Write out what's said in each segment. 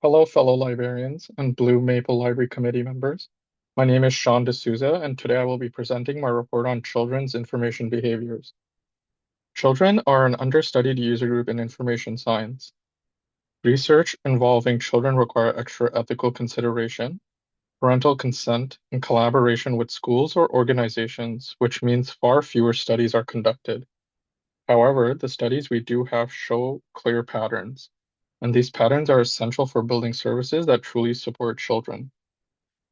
Hello, fellow librarians and Blue Maple Library Committee members. My name is Shaun D'Souza, and today I will be presenting my report on children's information behaviors. Children are an understudied user group in information science. Research involving children require extra ethical consideration, parental consent, and collaboration with schools or organizations, which means far fewer studies are conducted. However, the studies we do have show clear patterns, and these patterns are essential for building services that truly support children.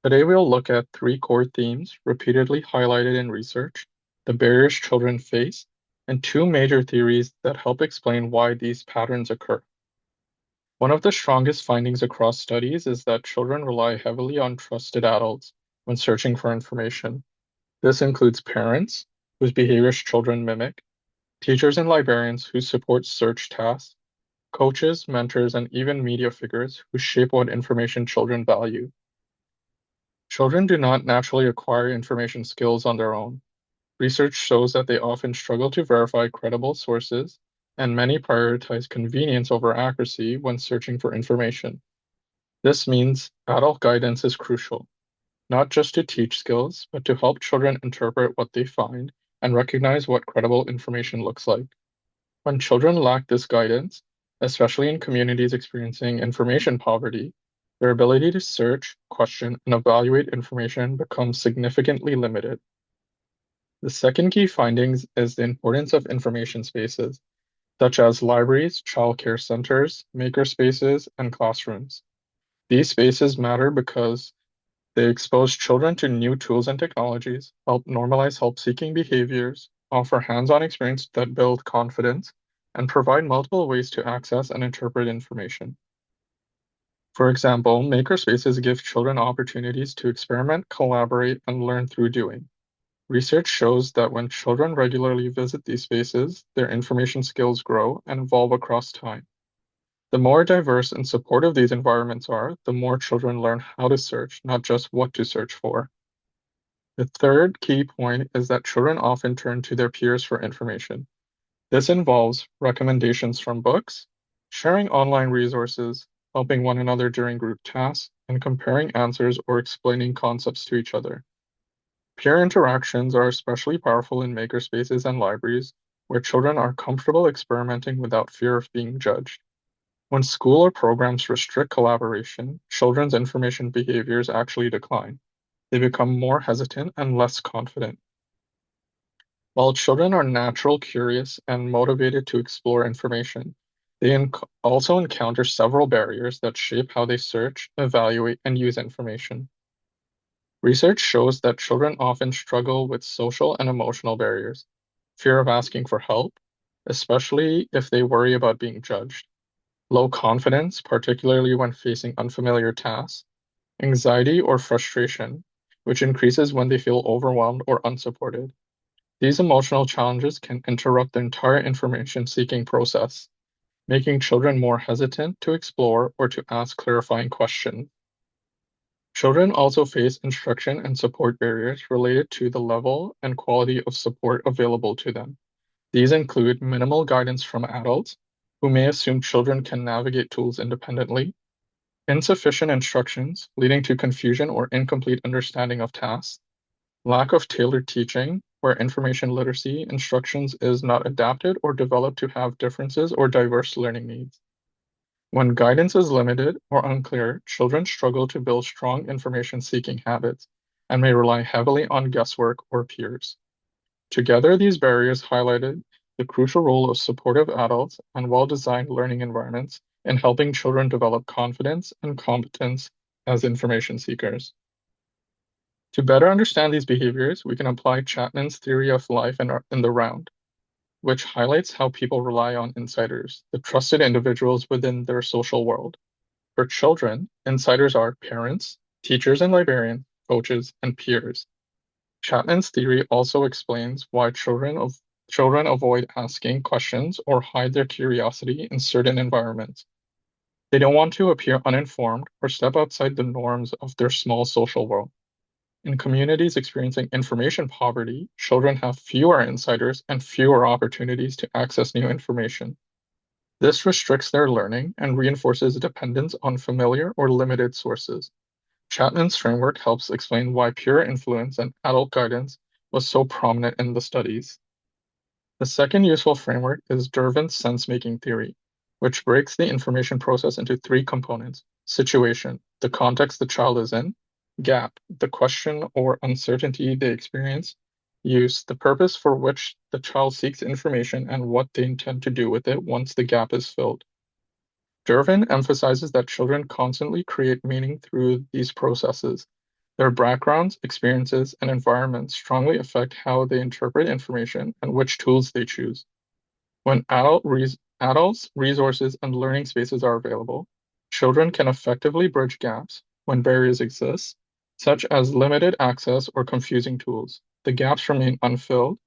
Today we'll look at three core themes repeatedly highlighted in research, the barriers children face, and two major theories that help explain why these patterns occur. One of the strongest findings across studies is that children rely heavily on trusted adults when searching for information. This includes parents, whose behaviors children mimic, teachers and librarians who support search tasks, coaches, mentors, and even media figures who shape what information children value. Children do not naturally acquire information skills on their own. Research shows that they often struggle to verify credible sources, and many prioritize convenience over accuracy when searching for information. This means adult guidance is crucial, not just to teach skills, but to help children interpret what they find and recognize what credible information looks like. When children lack this guidance, especially in communities experiencing information poverty, their ability to search, question, and evaluate information becomes significantly limited. The second key findings is the importance of information spaces, such as libraries, childcare centers, makerspaces, and classrooms. These spaces matter because they expose children to new tools and technologies, help normalize help-seeking behaviors, offer hands-on experience that build confidence, and provide multiple ways to access and interpret information. For example, makerspaces give children opportunities to experiment, collaborate, and learn through doing. Research shows that when children regularly visit these spaces, their information skills grow and evolve across time. The more diverse and supportive these environments are, the more children learn how to search, not just what to search for. The third key point is that children often turn to their peers for information. This involves recommendations from books, sharing online resources, helping one another during group tasks, and comparing answers or explaining concepts to each other. Peer interactions are especially powerful in makerspaces and libraries, where children are comfortable experimenting without fear of being judged. When school or programs restrict collaboration, children's information behaviors actually decline. They become more hesitant and less confident. While children are natural, curious, and motivated to explore information, they also encounter several barriers that shape how they search, evaluate, and use information. Research shows that children often struggle with social and emotional barriers, fear of asking for help, especially if they worry about being judged, low confidence, particularly when facing unfamiliar tasks, anxiety or frustration, which increases when they feel overwhelmed or unsupported. These emotional challenges can interrupt the entire information-seeking process, making children more hesitant to explore or to ask clarifying questions. Children also face instruction and support barriers related to the level and quality of support available to them. These include minimal guidance from adults, who may assume children can navigate tools independently, insufficient instructions, leading to confusion or incomplete understanding of tasks, lack of tailored teaching, where information literacy instructions is not adapted or developed to have differences or diverse learning needs. When guidance is limited or unclear, children struggle to build strong information-seeking habits and may rely heavily on guesswork or peers. Together, these barriers highlighted the crucial role of supportive adults and well-designed learning environments in helping children develop confidence and competence as information seekers. To better understand these behaviors, we can apply Chapman's theory of life in the round, which highlights how people rely on insiders, the trusted individuals within their social world. For children, insiders are parents, teachers and librarians, coaches, and peers. Chapman's theory also explains why children avoid asking questions or hide their curiosity in certain environments. They don't want to appear uninformed or step outside the norms of their small social world. In communities experiencing information poverty, children have fewer insiders and fewer opportunities to access new information. This restricts their learning and reinforces dependence on familiar or limited sources. Chapman's framework helps explain why peer influence and adult guidance was so prominent in the studies. The second useful framework is Dervin's sense-making theory, which breaks the information process into three components: situation, the context the child is in; gap, the question or uncertainty they experience; use, the purpose for which the child seeks information and what they intend to do with it once the gap is filled. Dervin emphasizes that children constantly create meaning through these processes. Their backgrounds, experiences, and environments strongly affect how they interpret information and which tools they choose. When adults, resources, and learning spaces are available, children can effectively bridge gaps when barriers exist, such as limited access or confusing tools. The gaps remain unfilled,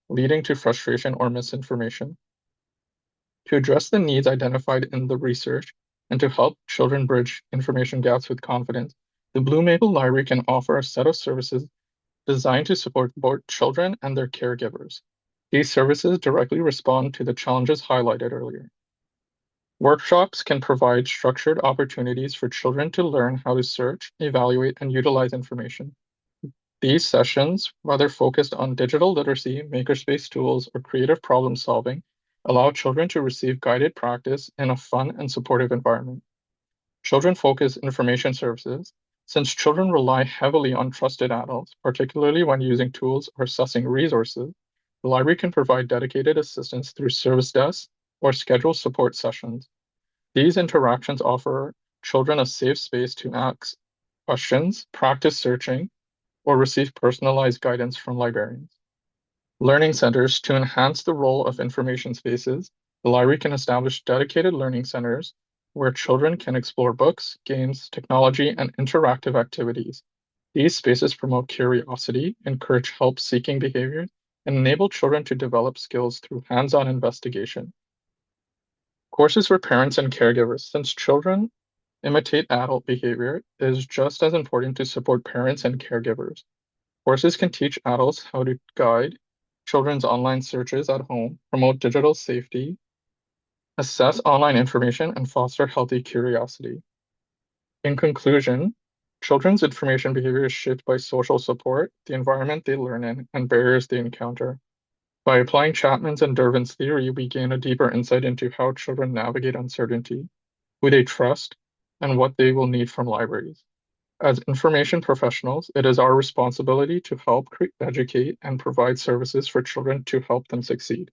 leading to frustration or misinformation. To address the needs identified in the research and to help children bridge information gaps with confidence, the Blue Maple Library can offer a set of services designed to support both children and their caregivers. These services directly respond to the challenges highlighted earlier. Workshops can provide structured opportunities for children to learn how to search, evaluate, and utilize information. These sessions, whether focused on digital literacy, makerspace tools, or creative problem solving, allow children to receive guided practice in a fun and supportive environment. Children-focused information services, since children rely heavily on trusted adults, particularly when using tools or assessing resources, the library can provide dedicated assistance through service desks or scheduled support sessions. These interactions offer children a safe space to ask questions, practice searching, or receive personalized guidance from librarians. Learning centers to enhance the role of information spaces, the library can establish dedicated learning centers where children can explore books, games, technology, and interactive activities. These spaces promote curiosity, encourage help-seeking behavior, and enable children to develop skills through hands-on investigation. Courses for parents and caregivers. Since children imitate adult behavior, it is just as important to support parents and caregivers. Courses can teach adults how to guide children's online searches at home, promote digital safety, assess online information, and foster healthy curiosity. In conclusion, children's information behavior is shaped by social support, the environment they learn in, and barriers they encounter. By applying Chapman's and Dervin's theory, we gain a deeper insight into how children navigate uncertainty, who they trust, and what they will need from libraries. As information professionals, it is our responsibility to help educate and provide services for children to help them succeed.